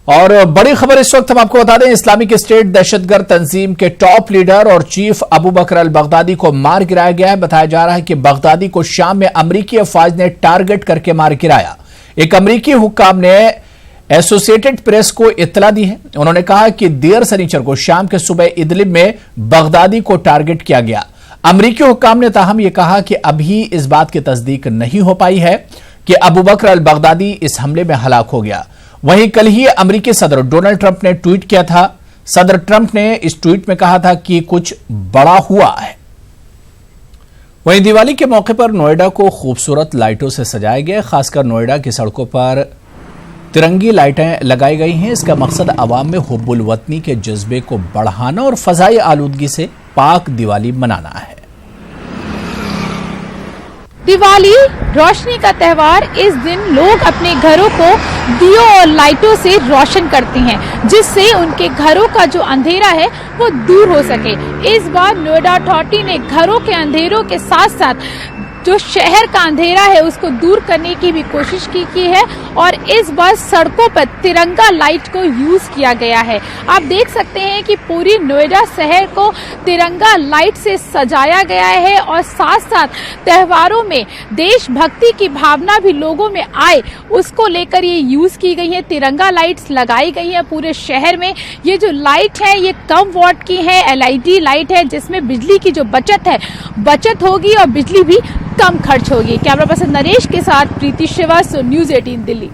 और बड़ी खबर इस वक्त हम आपको बता दें, इस्लामिक स्टेट दहशतगर्द तंजीम के टॉप लीडर और चीफ अबू बकर अल बगदादी को मार गिराया गया है। बताया जा रहा है कि बगदादी को शाम में अमरीकी अफवाज ने टारगेट करके मार गिराया। एक अमरीकी हुक्काम ने एसोसिएटेड प्रेस को इत्तला दी है। उन्होंने कहा कि देर शनिचर को शाम के सुबह इदलिब में बगदादी को टारगेट किया गया। अमरीकी हुक्काम ने ताहम यह कहा कि अभी इस बात की तस्दीक नहीं हो पाई है कि अबू बकर अल बगदादी इस हमले में हलाक हो गया। वहीं कल ही अमेरिकी सदर डोनाल्ड ट्रंप ने ट्वीट किया था। सदर ट्रंप ने इस ट्वीट में कहा था कि कुछ बड़ा हुआ है। वहीं दिवाली के मौके पर नोएडा को खूबसूरत लाइटों से सजाया गया। खासकर नोएडा की सड़कों पर तिरंगी लाइटें लगाई गई हैं। इसका मकसद अवाम में हुब्बुल वतनी के जज्बे को बढ़ाना और फजाई आलूदगी से पाक दिवाली मनाना है। दिवाली रोशनी का त्योहार। इस दिन लोग अपने घरों को दियों और लाइटों से रोशन करते हैं, जिससे उनके घरों का जो अंधेरा है वो दूर हो सके। इस बार नोएडा अथॉरिटी ने घरों के अंधेरों के साथ साथ जो शहर का अंधेरा है उसको दूर करने की भी कोशिश की है और इस बार सड़कों पर तिरंगा लाइट को यूज किया गया है। आप देख सकते हैं कि पूरी नोएडा शहर को तिरंगा लाइट से सजाया गया है और साथ साथ त्योहारों में देशभक्ति की भावना भी लोगों में आए, उसको लेकर ये यूज की गई है। तिरंगा लाइट्स लगाई गई है पूरे शहर में। ये जो लाइट है ये कम वॉट की है, LED लाइट है, जिसमें बिजली की जो बचत होगी और बिजली भी कम खर्च होगी। कैमरा पर्सन नरेश के साथ प्रीति श्रीवास्तव, न्यूज़ 18 दिल्ली।